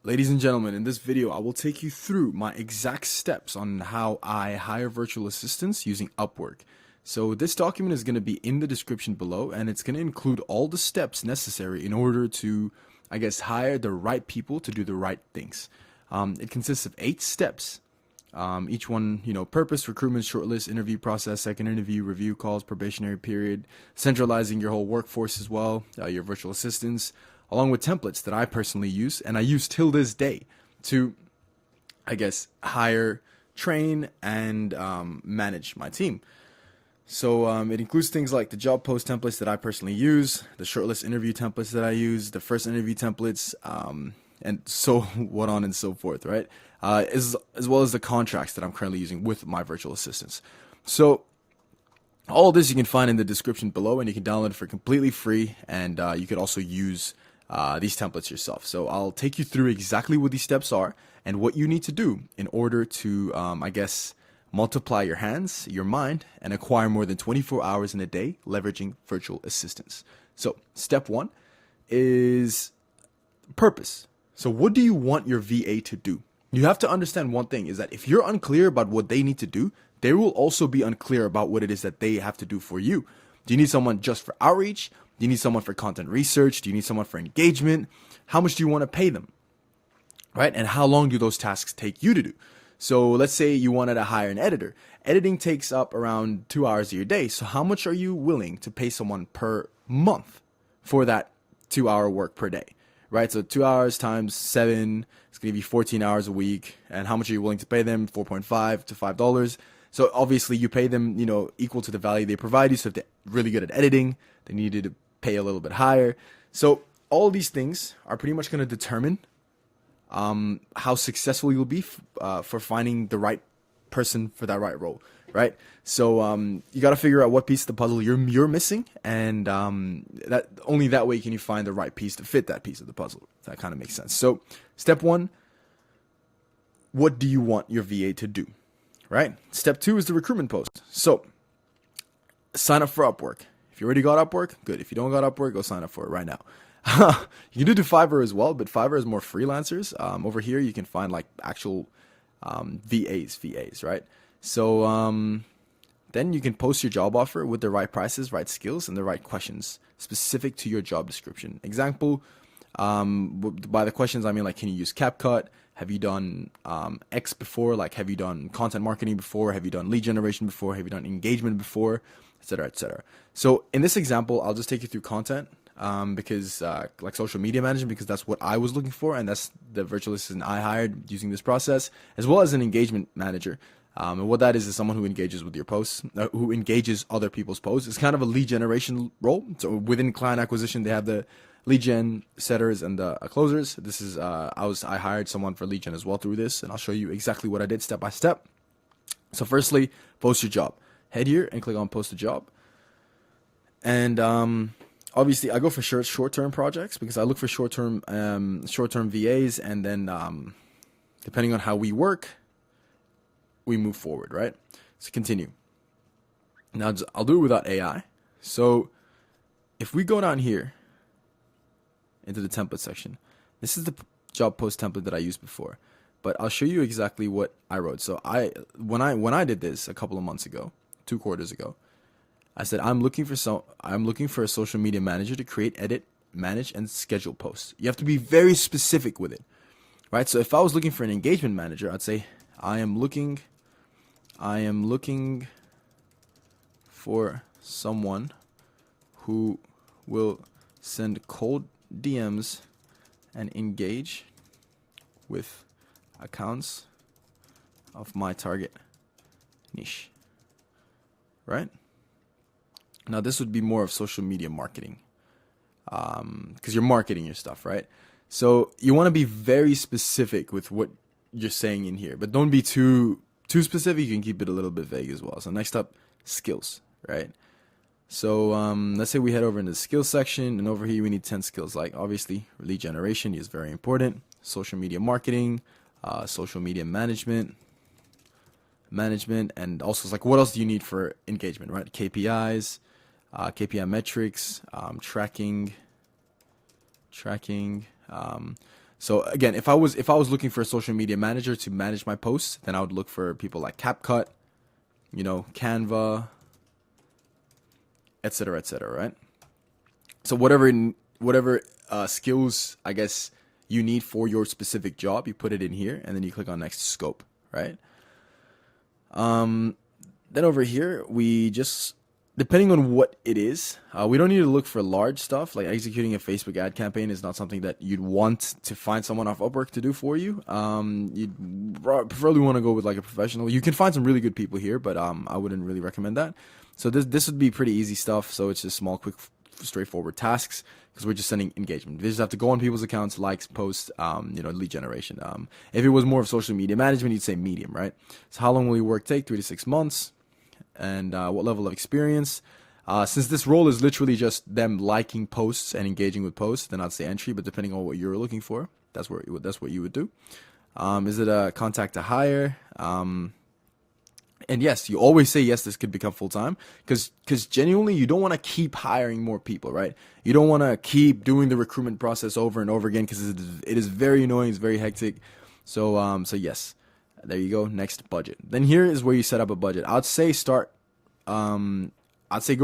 Ladies and gentlemen, in this video, I will take you through my exact steps on how I hire virtual assistants using UpWork. So this document is going to be in the description below, and it's going to include all the steps necessary in order to, hire the right people to do the right things. It consists of 8 steps. Each one, purpose, recruitment, shortlist, interview process, second interview, review calls, probationary period, centralizing your whole workforce as well, your virtual assistants, along with templates that I personally use, and I use till this day to, hire, train, and manage my team. So it includes things like the job post templates that I personally use, the shortlist interview templates that I use, the first interview templates, and so what on and so forth, right? As well as the contracts that I'm currently using with my virtual assistants. So all this you can find in the description below, and you can download it for completely free, and you could also use these templates yourself. So I'll take you through exactly what these steps are and what you need to do in order to, multiply your hands, your mind, and acquire more than 24 hours in a day leveraging virtual assistants. So step 1 is purpose. So what do you want your VA to do? You have to understand one thing is that if you're unclear about what they need to do, they will also be unclear about what it is that they have to do for you. Do you need someone just for outreach? Do you need someone for content research? Do you need someone for engagement? How much do you want to pay them? Right? And how long do those tasks take you to do? So let's say you wanted to hire an editor. Editing takes up around 2 hours of your day. So how much are you willing to pay someone per month for that 2-hour work per day? Right? So 2 hours times 7, it's going to be 14 hours a week. And how much are you willing to pay them? $4.5 to $5. So obviously you pay them, equal to the value they provide you. So if they're really good at editing, they needed to pay a little bit higher. So all these things are pretty much going to determine how successful you'll be for finding the right person for that right role, right? So you got to figure out what piece of the puzzle you're missing, and that only that way can you find the right piece to fit that piece of the puzzle. That kind of makes sense. So step 1, what do you want your VA to do, right? Step 2 is the recruitment post. So sign up for UpWork. If you already got UpWork, good. If you don't got UpWork, go sign up for it right now. You can do Fiverr as well, but Fiverr is more freelancers. Over here, you can find like actual VAs, right? So then you can post your job offer with the right prices, right skills, and the right questions specific to your job description. Example, by the questions, I mean like, can you use CapCut? Have you done X before? Like, have you done content marketing before? Have you done lead generation before? Have you done engagement before? Etc., etc. So in this example, I'll just take you through content. Because like social media management, because that's what I was looking for, and that's the virtual assistant I hired using this process, as well as an engagement manager. And what that is someone who engages with your posts, who engages other people's posts. It's kind of a lead generation role. So within client acquisition, they have the lead gen setters and the closers. This is I hired someone for lead gen as well through this, and I'll show you exactly what I did step by step. So firstly, post your job. Head here and click on post a job, and obviously, I go for short-term projects because I look for short-term VAs, and then depending on how we work, we move forward, right? So continue. Now, I'll do it without AI. So if we go down here into the template section, this is the job post template that I used before, but I'll show you exactly what I wrote. So when I did this a couple of months ago, 2 quarters ago, I said, I'm looking for a social media manager to create, edit, manage, and schedule posts. You have to be very specific with it, right? So if I was looking for an engagement manager, I'd say, I am looking for someone who will send cold DMs and engage with accounts of my target niche, right? Now, this would be more of social media marketing because you're marketing your stuff, right? So you want to be very specific with what you're saying in here, but don't be too specific. You can keep it a little bit vague as well. So next up, skills, right? So let's say we head over into the skills section, and over here we need 10 skills. Like obviously, lead generation is very important, social media marketing, social media management, and also it's like, what else do you need for engagement, right? KPIs. KPI metrics, tracking. So again, if I was looking for a social media manager to manage my posts, then I would look for people like CapCut, Canva, etc., right? So whatever skills, I guess, you need for your specific job, you put it in here, and then you click on next scope, right? Then over here, we just, depending on what it is, we don't need to look for large stuff. Like executing a Facebook ad campaign is not something that you'd want to find someone off Upwork to do for you. You'd preferably want to go with like a professional. You can find some really good people here, but I wouldn't really recommend that. So this would be pretty easy stuff. So it's just small, quick, straightforward tasks because we're just sending engagement. They just have to go on people's accounts, likes, posts, lead generation. If it was more of social media management, you'd say medium, right? So how long will your work take? 3 to 6 months. And what level of experience? Since this role is literally just them liking posts and engaging with posts, then I'd say entry. But depending on what you're looking for, that's what you would do. Is it a contact to hire? And yes, you always say yes, this could become full time because genuinely you don't want to keep hiring more people, right? You don't want to keep doing the recruitment process over and over again because it is very annoying, it's very hectic. So yes. There you go. Next, budget. Then here is where you set up a budget. I'd say go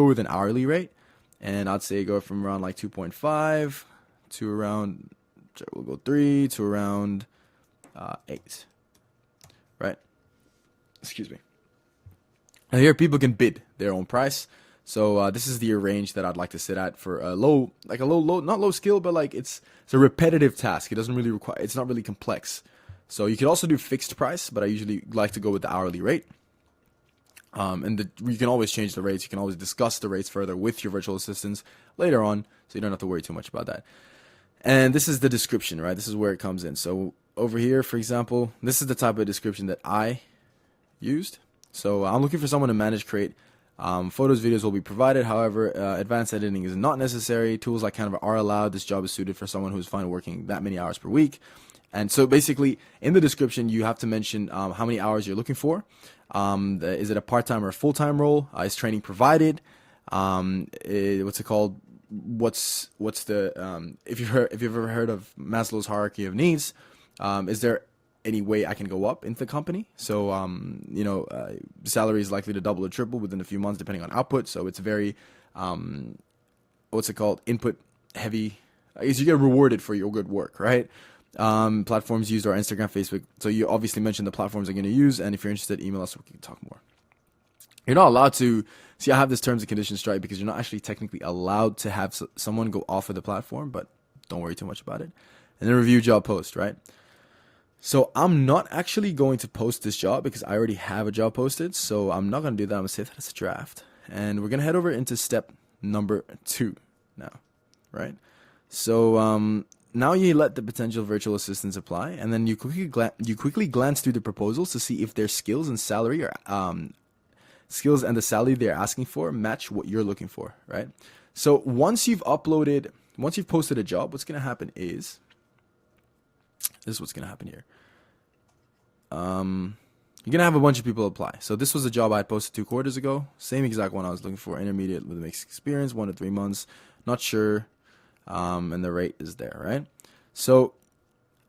with an hourly rate, and I'd say go from around like 2.5 to around, we'll go 3 to around 8, right? Excuse me. Now here people can bid their own price. So this is the range that I'd like to sit at for a low, not low skill, but like it's a repetitive task. It doesn't really require, it's not really complex. So you could also do fixed price, but I usually like to go with the hourly rate. You can always change the rates. You can always discuss the rates further with your virtual assistants later on, so you don't have to worry too much about that. And this is the description, right? This is where it comes in. So over here, for example, this is the type of description that I used. So I'm looking for someone to manage, create photos, videos will be provided. However, advanced editing is not necessary. Tools like Canva are allowed. This job is suited for someone who's fine working that many hours per week. And so basically, in the description, you have to mention how many hours you're looking for. Is it a part-time or a full-time role? Is training provided? What's it called? What's the if you've ever heard of Maslow's hierarchy of needs? Is there any way I can go up into the company? So salary is likely to double or triple within a few months, depending on output. So it's very input heavy. I guess you get rewarded for your good work, right? Platforms used are Instagram, Facebook. So you obviously mentioned the platforms I'm going to use, and if you're interested, email us so we can talk more. You're not allowed to see. I have this terms and conditions strike because you're not actually technically allowed to have someone go off of the platform, but don't worry too much about it. And then review job post, right? So I'm not actually going to post this job because I already have a job posted. So I'm not going to do that. I'm going to say that it's a draft, and we're going to head over into step number 2 now, right? So now you let the potential virtual assistants apply, and then you quickly glance through the proposals to see if their skills and salary are skills and the salary they're asking for match what you're looking for, right? So once you've posted a job, what's going to happen is this is what's going to happen here. You're going to have a bunch of people apply. So this was a job I had posted 2 quarters ago. Same exact one I was looking for. Intermediate with mixed experience, 1 to 3 months. Not sure. And the rate is there, right? So,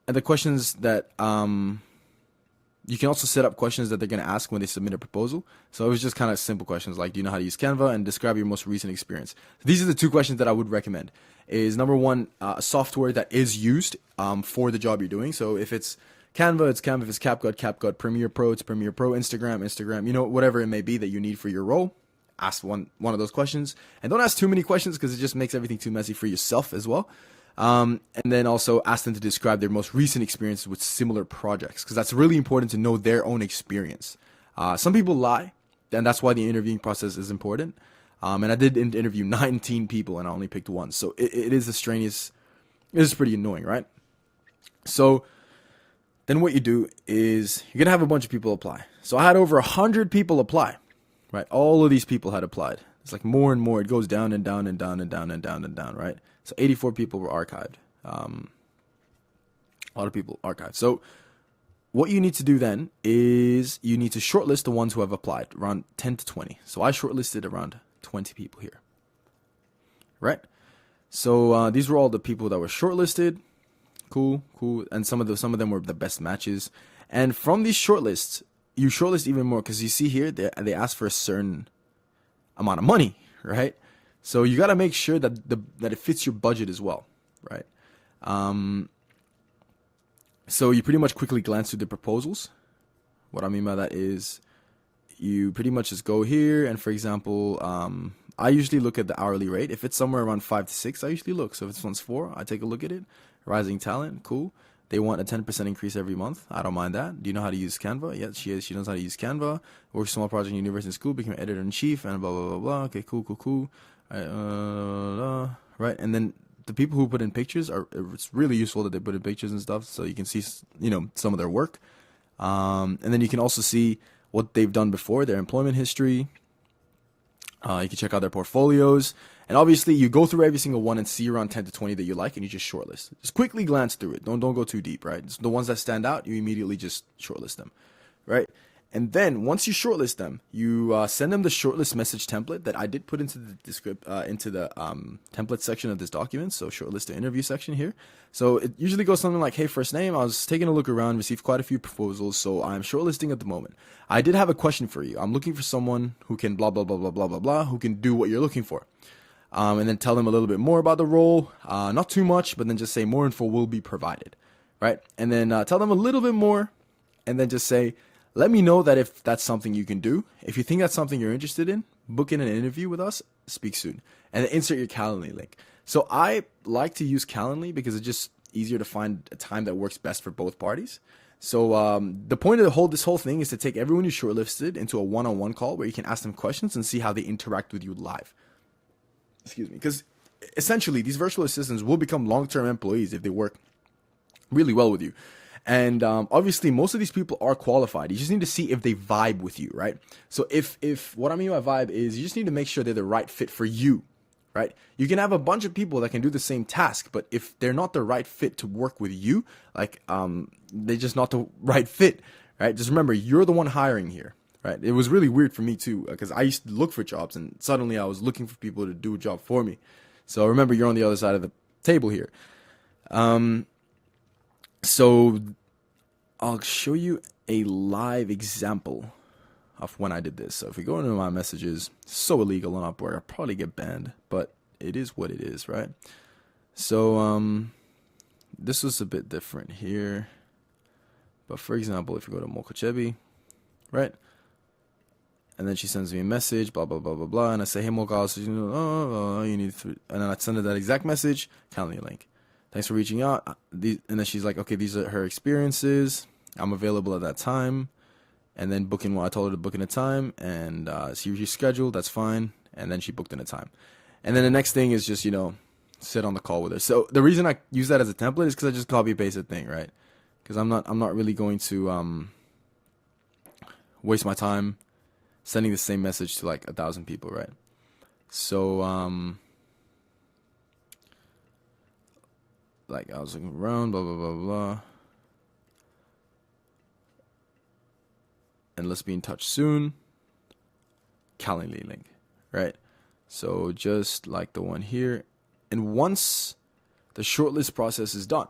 and the questions that, you can also set up questions that they're going to ask when they submit a proposal. So it was just kind of simple questions like, do you know how to use Canva, and describe your most recent experience. These are the 2 questions that I would recommend. Is number 1, software that is used, for the job you're doing. So if it's Canva, it's Canva. If it's CapCut, Premiere Pro, it's Premiere Pro, Instagram, whatever it may be that you need for your role. Ask one of those questions, and don't ask too many questions because it just makes everything too messy for yourself as well. And then also ask them to describe their most recent experiences with similar projects, because that's really important to know their own experience. Some people lie, and that's why the interviewing process is important. And I did interview 19 people, and I only picked 1, so it is it is pretty annoying, right? So then what you do is you're gonna have a bunch of people apply. So I had over 100 people apply. Right, all of these people had applied. It's like more and more. It goes down and down and down and down and down and down. Right. So 84 people were archived. A lot of people archived. So what you need to do then is you need to shortlist the ones who have applied, around 10 to 20. So I shortlisted around 20 people here. Right. So these were all the people that were shortlisted. Cool. And some of them were the best matches. And from these shortlists, you shortlist even more because you see here they ask for a certain amount of money, right? So you got to make sure that that it fits your budget as well, right? So you pretty much quickly glance through the proposals. What I mean by that is you pretty much just go here, and for example, I usually look at the hourly rate. If it's somewhere around 5 to 6, I usually look. So if this one's 4, I take a look at it. Rising talent, cool. They want a 10% increase every month. I don't mind that. Do you know how to use Canva? Yeah, she knows how to use Canva. Works small project in university and school, became editor in chief, and blah blah blah blah. Okay, cool. Right, and then the people who put in pictures it's really useful that they put in pictures and stuff, so you can see some of their work. And then you can also see what they've done before, their employment history. You can check out their portfolios. And obviously, you go through every single one and see around 10 to 20 that you like, and you just shortlist. Just quickly glance through it. Don't go too deep, right? The ones that stand out, you immediately just shortlist them, right? And then once you shortlist them, you send them the shortlist message template that I did put into the template section of this document. So shortlist the interview section here. So it usually goes something like, hey, first name, I was taking a look around, received quite a few proposals, so I'm shortlisting at the moment. I did have a question for you. I'm looking for someone who can blah, blah, blah, blah, blah, blah, blah, who can do what you're looking for. And then tell them a little bit more about the role. Not too much, but then just say more info will be provided, right? And then tell them a little bit more, and then just say, let me know that if that's something you can do. If you think that's something you're interested in, book in an interview with us, speak soon. And then insert your Calendly link. So I like to use Calendly because it's just easier to find a time that works best for both parties. So the point of this whole thing is to take everyone you shortlisted into a one-on-one call where you can ask them questions and see how they interact with you live. Excuse me. Because essentially, these virtual assistants will become long-term employees if they work really well with you. And obviously, most of these people are qualified. You just need to see if they vibe with you, right? So if what I mean by vibe is you just need to make sure they're the right fit for you, right? You can have a bunch of people that can do the same task, but if they're not the right fit to work with you, like they're just not the right fit, right? Just remember, you're the one hiring here, right? It was really weird for me too, because I used to look for jobs, and suddenly I was looking for people to do a job for me. So remember, you're on the other side of the table here. So I'll show you a live example of when I did this. So if we go into my messages, so illegal on UpWork, I'll probably get banned, but it is what it is, right? So this was a bit different here. But for example, if you go to Mokochebi, right? And then she sends me a message, blah, blah, blah, blah, blah. And I say, hey, Moka, so, you need to, and then I send her that exact message, Calendly link. Thanks for reaching out. And then she's like, okay, these are her experiences. I'm available at that time. And then I told her to book in a time, and she rescheduled. That's fine. And then she booked in a time. And then the next thing is just, sit on the call with her. So the reason I use that as a template is because I just copy paste a thing, right? Because I'm not really going to waste my time sending the same message to like 1,000 people, right? So like I was looking around, blah, blah, blah, blah. And let's be in touch soon. Calendly link, right? So just like the one here. And once the shortlist process is done,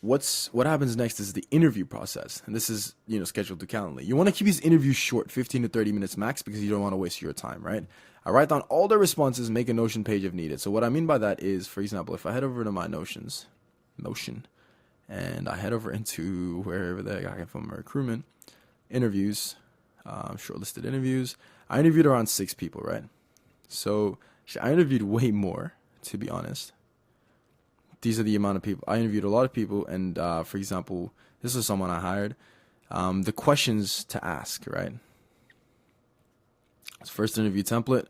what happens next is the interview process. And this is, scheduled to Calendly. You want to keep these interviews short, 15 to 30 minutes max, because you don't want to waste your time, right? I write down all the responses, make a Notion page if needed. So what I mean by that is, for example, if I head over to my Notion, and I head over into wherever the heck I can find my recruitment, interviews, shortlisted interviews, I interviewed around 6 people, right? So I interviewed way more, to be honest. These are the amount of people. I interviewed a lot of people, and for example, this is someone I hired. The questions to ask, right? First interview template.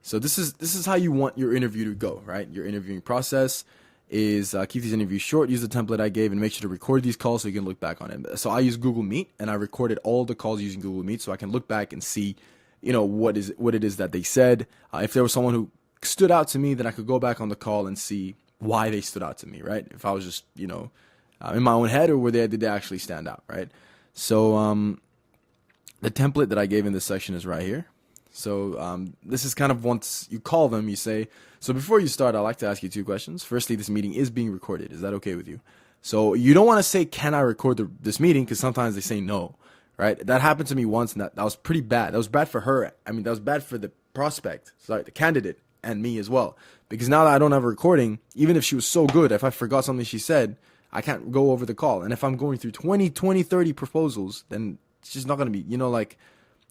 So this is how you want your interview to go, right? Your interviewing process is keep these interviews short, use the template I gave, and make sure to record these calls so you can look back on it. So I use Google Meet, and I recorded all the calls using Google Meet so I can look back and see, what it is that they said. If there was someone who stood out to me, then I could go back on the call and see why they stood out to me, right? If I was just, in my own head, or did they actually stand out, right? So the template that I gave in this section is right here. So this is kind of once you call them, you say, so before you start, I'd like to ask you two questions. Firstly, this meeting is being recorded. Is that okay with you? So you don't want to say, can I record this meeting? Because sometimes they say no, right? That happened to me once, and that was pretty bad. That was bad for her. I mean, that was bad for the prospect, sorry, the candidate, and me as well. Because now that I don't have a recording, even if she was so good, if I forgot something she said, I can't go over the call. And if I'm going through 20, 30 proposals, then it's just not going to be,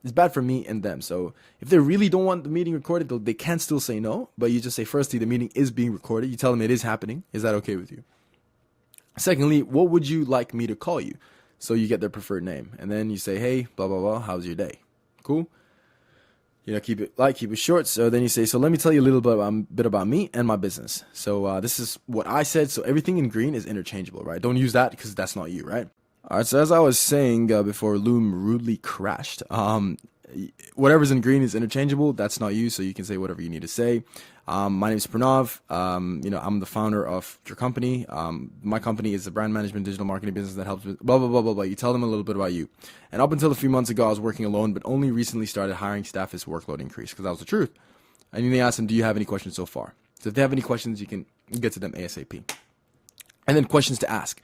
it's bad for me and them. So if they really don't want the meeting recorded, they can still say no. But you just say, firstly, the meeting is being recorded. You tell them it is happening. Is that okay with you? Secondly, what would you like me to call you? So you get their preferred name. And then you say, hey, blah, blah, blah. How's your day? Cool. Keep it short. So then you say, so let me tell you a little bit about me and my business. So this is what I said. So everything in green is interchangeable, right? Don't use that because that's not you, right? All right. So as I was saying before Loom rudely crashed, whatever's in green is interchangeable. That's not you. So you can say whatever you need to say. My name is Pranav. I'm the founder of your company. My company is a brand management digital marketing business that helps with blah, blah, blah, blah, blah. You tell them a little bit about you. And up until a few months ago, I was working alone, but only recently started hiring staff as workload increased, because that was the truth. And then they asked them, do you have any questions so far? So if they have any questions, you can get to them ASAP. And then questions to ask.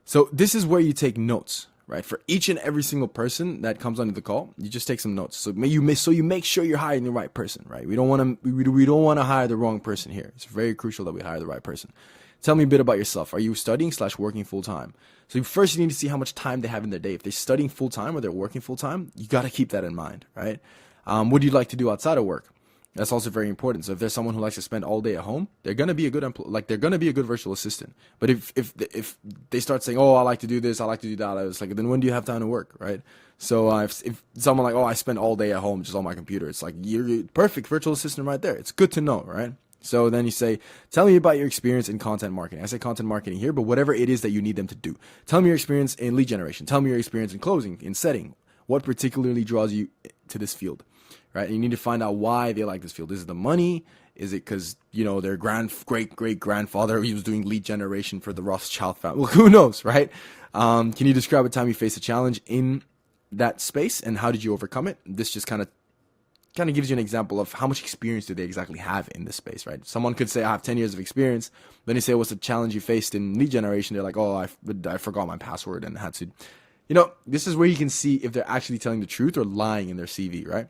So this is where you take notes, right? For each and every single person that comes onto the call, you just take some notes. So you make sure you're hiring the right person, right? We don't want to hire the wrong person here. It's very crucial that we hire the right person. Tell me a bit about yourself. Are you studying / working full time? So first you need to see how much time they have in their day. If they're studying full time or they're working full time, you got to keep that in mind, right? What do you like to do outside of work? That's also very important. So if there's someone who likes to spend all day at home, they're gonna be a good they're gonna be a good virtual assistant. But if they start saying, oh, I like to do this, I like to do that, it's like, then when do you have time to work, right? So if someone like, oh, I spend all day at home just on my computer, it's like, you're perfect virtual assistant right there. It's good to know, right? So then you say, tell me about your experience in content marketing. I say content marketing here, but whatever it is that you need them to do. Tell me your experience in lead generation. Tell me your experience in closing, in setting. What particularly draws you to this field? Right? And you need to find out why they like this field. Is it the money? Is it because, their great grandfather, he was doing lead generation for the Rothschild family? Well, who knows, right? Can you describe a time you faced a challenge in that space and how did you overcome it? This just kind of gives you an example of how much experience do they exactly have in this space, right? Someone could say, I have 10 years of experience. Then you say, what's the challenge you faced in lead generation? They're like, oh, I forgot my password and had to, this is where you can see if they're actually telling the truth or lying in their CV, right?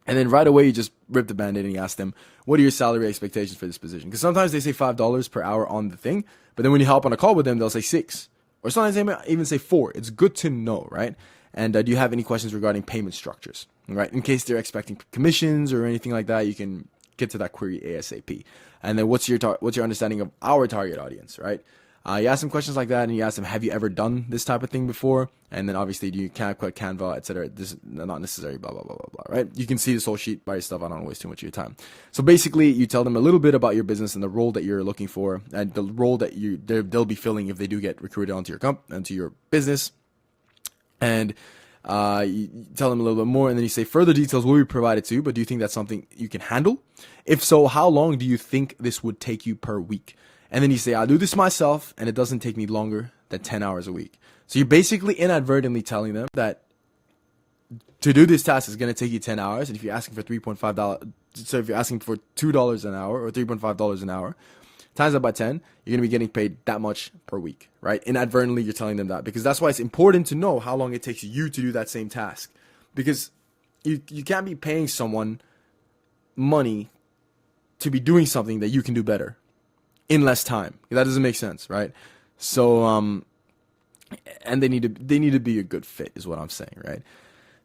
And then right away, you just rip the band-aid and you ask them, what are your salary expectations for this position? Because sometimes they say $5 per hour on the thing, but then when you hop on a call with them, they'll say 6. Or sometimes they might even say 4. It's good to know, right? And do you have any questions regarding payment structures? Right? In case they're expecting commissions or anything like that, you can get to that query ASAP. And then what's your understanding of our target audience, right? You ask them questions like that, and you ask them, have you ever done this type of thing before? And then obviously, do you quit Canva, etc. This is not necessary, blah, blah, blah, blah, blah, right? You can see this whole sheet by yourself. I don't want to waste too much of your time. So basically, you tell them a little bit about your business and the role that you're looking for, and the role that they'll be filling if they do get recruited onto your business. And you tell them a little bit more, and then you say, further details will be provided to you, but do you think that's something you can handle? If so, how long do you think this would take you per week? And then you say, I'll do this myself, and it doesn't take me longer than 10 hours a week. So you're basically inadvertently telling them that to do this task is going to take you 10 hours. And if you're asking for $3.5, so if you're asking for $2 an hour or $3.5 an hour, times that by 10, you're going to be getting paid that much per week, right? Inadvertently, you're telling them that, because that's why it's important to know how long it takes you to do that same task. Because you can't be paying someone money to be doing something that you can do better in less time. That doesn't make sense, right? So, and they need to be a good fit, is what I'm saying, right?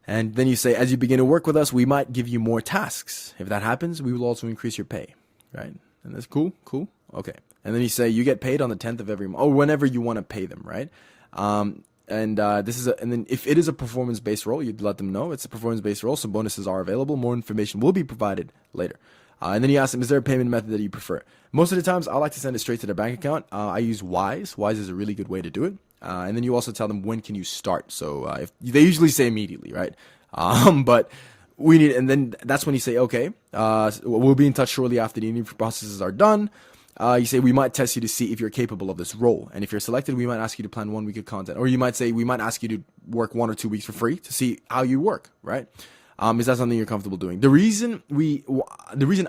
And then you say, as you begin to work with us, we might give you more tasks. If that happens, we will also increase your pay, right? And that's cool. Okay. And then you say, you get paid on the 10th of every month, or whenever you want to pay them, right? And then if it is a performance-based role, you'd let them know it's a performance-based role, so bonuses are available. More information will be provided later. And then you ask them, is there a payment method that you prefer? Most of the times, I like to send it straight to their bank account. I use Wise. Wise is a really good way to do it. And then you also tell them, when can you start? So if they usually say immediately, right? But we need, and then that's when you say, okay, we'll be in touch shortly after the interview processes are done. You say, we might test you to see if you're capable of this role. And if you're selected, we might ask you to plan 1 week of content. Or you might say, we might ask you to work 1 or 2 weeks for free to see how you work, right? Is that something you're comfortable doing? The reason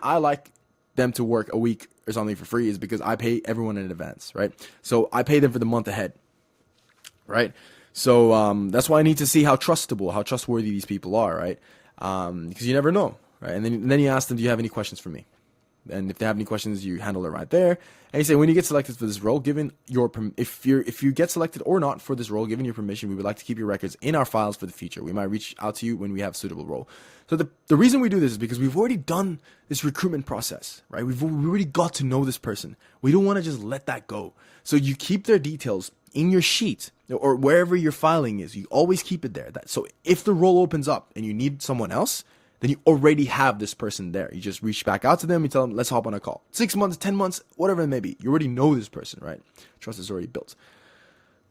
I like them to work a week or something for free is because I pay everyone in advance, right? So I pay them for the month ahead, right? So that's why I need to see how trustworthy these people are, right? Because you never know, right? And then you ask them, do you have any questions for me? And if they have any questions, you handle it right there. And you say, when you get selected for this role, given your if you get selected or not for this role, given your permission, we would like to keep your records in our files for the future. We might reach out to you when we have a suitable role. So the reason we do this is because we've already done this recruitment process, right? We've already got to know this person. We don't want to just let that go. So you keep their details in your sheet or wherever your filing is. You always keep it there. So if the role opens up and you need someone else, then you already have this person there. You just reach back out to them, you tell them, let's hop on a call. 6 months, 10 months, whatever it may be. You already know this person, right? Trust is already built.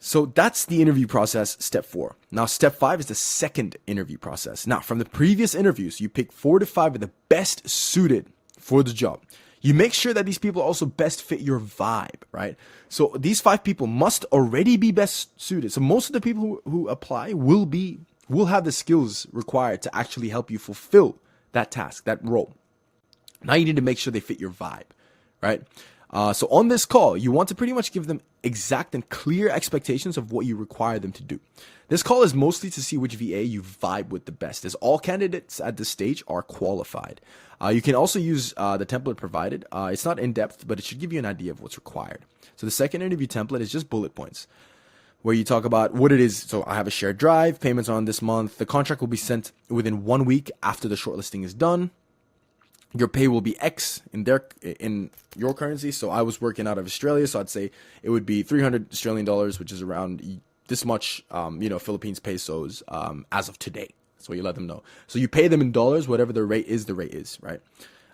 So that's the interview process, step 4. Now, step 5 is the second interview process. Now, from the previous interviews, you pick 4 to 5 of the best suited for the job. You make sure that these people also best fit your vibe, right? So these 5 people must already be best suited. So most of the people who apply will have the skills required to actually help you fulfill that task, that role. Now you need to make sure they fit your vibe, right? So on this call, you want to pretty much give them exact and clear expectations of what you require them to do. This call is mostly to see which VA you vibe with the best, as all candidates at this stage are qualified. You can also use the template provided. It's not in-depth, but it should give you an idea of what's required. So the second interview template is just bullet points, where you talk about what it is. So I have a shared drive, payments on this month. The contract will be sent within 1 week after the shortlisting is done. Your pay will be X in your currency. So I was working out of Australia, so I'd say it would be 300 Australian dollars, which is around this much, Philippines pesos as of today. That's what you let them know. So you pay them in dollars, whatever the rate is, right?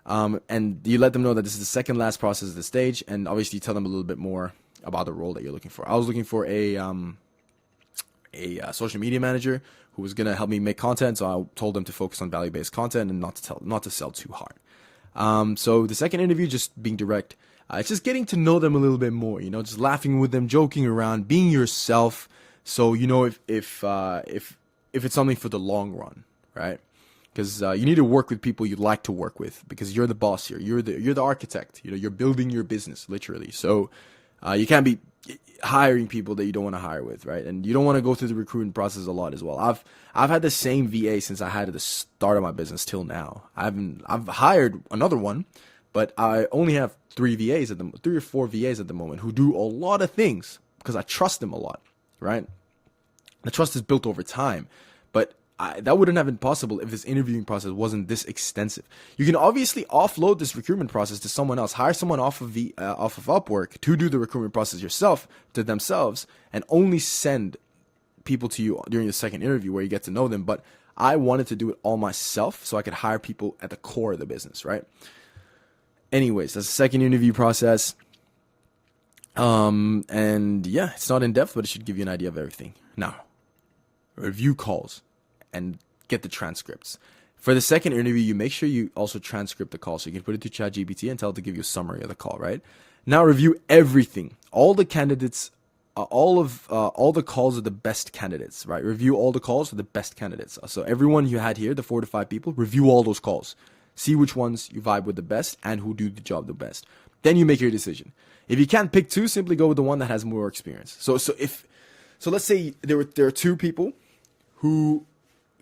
And you let them know that this is the second last process of the stage, and obviously you tell them a little bit more about the role that you're looking for. I was looking for a social media manager who was gonna help me make content. So I told them to focus on value-based content and not to sell too hard. So the second interview, just being direct, it's just getting to know them a little bit more. Just laughing with them, joking around, being yourself. So if it's something for the long run, right? Because you need to work with people you'd like to work with, because you're the boss here. You're the architect. You're building your business literally. So you can't be hiring people that you don't want to hire with, right? And you don't want to go through the recruitment process a lot as well. I've had the same VA since I had at the start of my business till now. I've hired another one, but I only have 3 or 4 VAs at the moment who do a lot of things because I trust them a lot, right? The trust is built over time, but that wouldn't have been possible if this interviewing process wasn't this extensive. You can obviously offload this recruitment process to someone else, hire someone off of UpWork to do the recruitment process to themselves, and only send people to you during the second interview where you get to know them. But I wanted to do it all myself so I could hire people at the core of the business, right? Anyways, that's the second interview process. And yeah, it's not in depth, but it should give you an idea of everything. Now, review calls and get the transcripts. For the second interview, you make sure you also transcript the call. So you can put it to ChatGPT and tell it to give you a summary of the call, right? Now review everything. All the candidates, all the calls of the best candidates, right? Review all the calls of the best candidates. So everyone you had here, the 4 to 5 people, review all those calls. See which ones you vibe with the best and who do the job the best. Then you make your decision. If you can't pick 2, simply go with the one that has more experience. So let's say there are 2 people who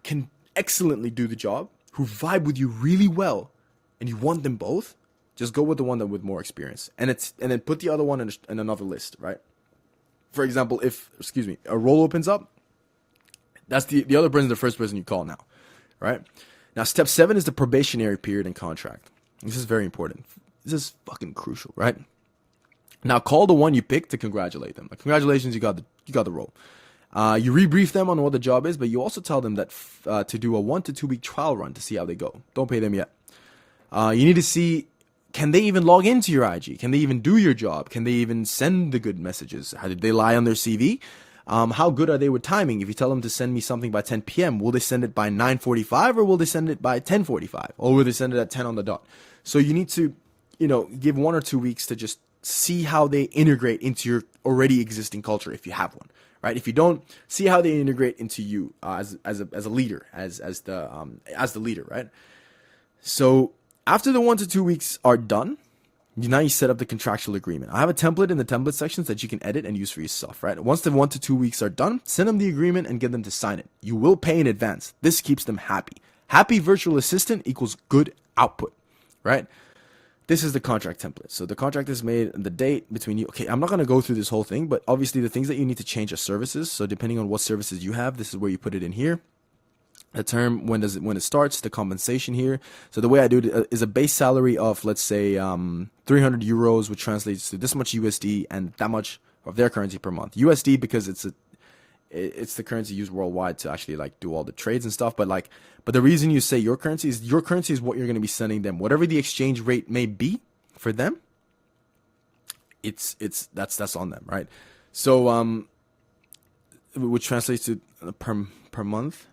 can excellently do the job, who vibe with you really well, and you want them both. Just go with the one that with more experience, and then put the other one in another list, right? For example, if a role opens up, that's the other person, the first person you call now, right? Now, step 7 is the probationary period and contract. This is very important. This is fucking crucial, right? Now, call the one you picked to congratulate them. Like, congratulations, you got the role. You rebrief them on what the job is, but you also tell them that to do a 1 to 2 week trial run to see how they go. Don't pay them yet. You need to see, can they even log into your IG? Can they even do your job? Can they even send the good messages? How did they lie on their CV? How good are they with timing? If you tell them to send me something by 10 p.m., will they send it by 9:45 or will they send it by 10:45? Or will they send it at 10 on the dot? So you need to, give 1 or 2 weeks to just see how they integrate into your already existing culture if you have one, right? If you don't, see how they integrate into you as a leader, as the leader, right? So after the 1 to 2 weeks are done, now you set up the contractual agreement. I have a template in the template sections that you can edit and use for yourself, right? Once the 1 to 2 weeks are done, send them the agreement and get them to sign it. You will pay in advance. This keeps them happy. Happy virtual assistant equals good output, right? This is the contract template. So the contract is made, the date between you. Okay, I'm not going to go through this whole thing, but obviously the things that you need to change are services. So depending on what services you have, this is where you put it in here. The term, when it starts, the compensation here. So the way I do it is a base salary of, let's say, 300 euros, which translates to this much USD and that much of their currency per month. USD because it's the currency used worldwide to actually like do all the trades and stuff. But the reason you say your currency is what you're going to be sending them. Whatever the exchange rate may be for them, that's on them, right? So which translates to per month.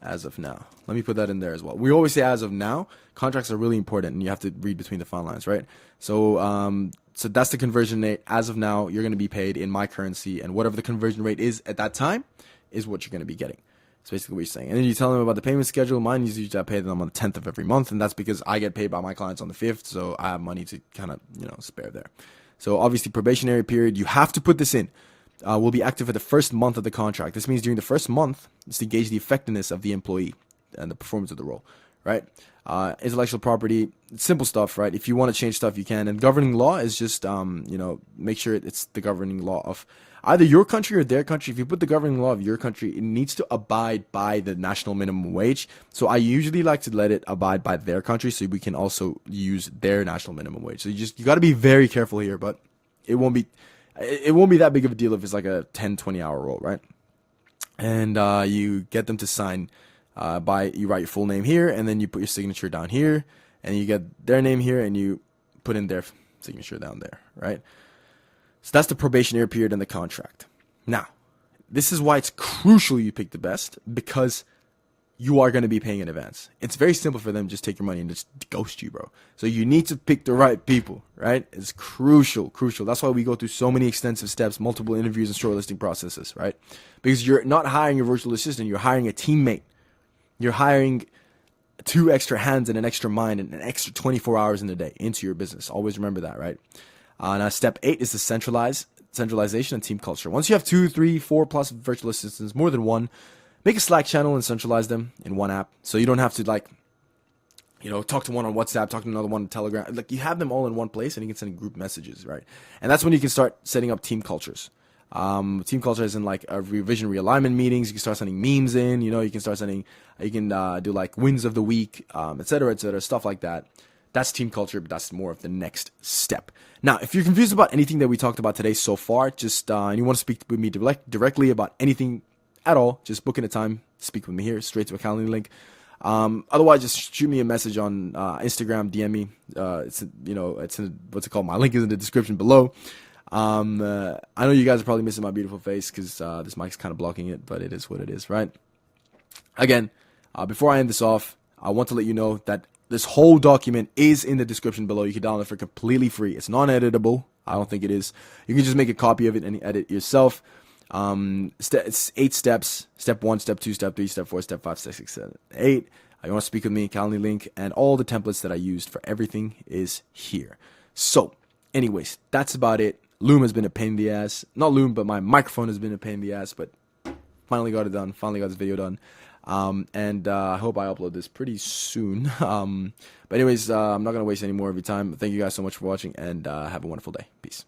As of now, let me put that in there as well. We always say as of now. Contracts are really important, and you have to read between the fine lines, right? So, so that's the conversion rate. As of now, you're going to be paid in my currency, and whatever the conversion rate is at that time is what you're going to be getting. That's basically what you're saying. And then you tell them about the payment schedule. Mine usually I pay them on the 10th of every month, and that's because I get paid by my clients on the 5th, so I have money to kind of spare there. So obviously, probationary period, you have to put this in. Will be active for the first month of the contract. This means during the first month, it's to gauge the effectiveness of the employee and the performance of the role, right? Intellectual property, simple stuff, right? If you want to change stuff, you can. And governing law is just, make sure it's the governing law of either your country or their country. If you put the governing law of your country, it needs to abide by the national minimum wage. So I usually like to let it abide by their country so we can also use their national minimum wage. So you got to be very careful here, but it won't be that big of a deal if it's like a 10, 20-hour role, right? And you get them to sign you write your full name here, and then you put your signature down here, and you get their name here, and you put in their signature down there, right? So that's the probationary period in the contract. Now, this is why it's crucial you pick the best, because you are going to be paying in advance. It's very simple for them. Just take your money and just ghost you, bro. So you need to pick the right people, right? It's crucial. That's why we go through so many extensive steps, multiple interviews and shortlisting processes, right? Because you're not hiring a virtual assistant. You're hiring a teammate. You're hiring 2 extra hands and an extra mind and an extra 24 hours in a day into your business. Always remember that, right? Now, step 8 is the centralization and team culture. Once you have 2, 3, 4 plus virtual assistants, more than one, make a Slack channel and centralize them in one app. So you don't have to talk to one on WhatsApp, talk to another one on Telegram. Like, you have them all in one place, and you can send group messages, right? And that's when you can start setting up team cultures. Team culture is in like a revision realignment meetings. You can start sending memes in, you can start sending, you can do like wins of the week, et cetera, stuff like that. That's team culture, but that's more of the next step. Now, if you're confused about anything that we talked about today so far, just, and you want to speak with me directly about anything at all, just book in a time, speak with me here, straight to a calendar link. Otherwise, just shoot me a message on Instagram, DM me. My link is in the description below. I know you guys are probably missing my beautiful face because this mic's kind of blocking it, but it is what it is, right? Again, before I end this off, I want to let you know that this whole document is in the description below. You can download it for completely free. It's non-editable. I don't think it is. You can just make a copy of it and edit yourself. It's 8 steps. Step 1, step 2, step 3, step 4, step 5, step 6, 7, 8. You want to speak with me, Calendly link, and all the templates that I used for everything is here. So, anyways, that's about it. Loom has been a pain in the ass. Not Loom, but my microphone has been a pain in the ass, but finally got it done. Finally got this video done. And I hope I upload this pretty soon. But anyways, I'm not going to waste any more of your time. Thank you guys so much for watching, and have a wonderful day. Peace.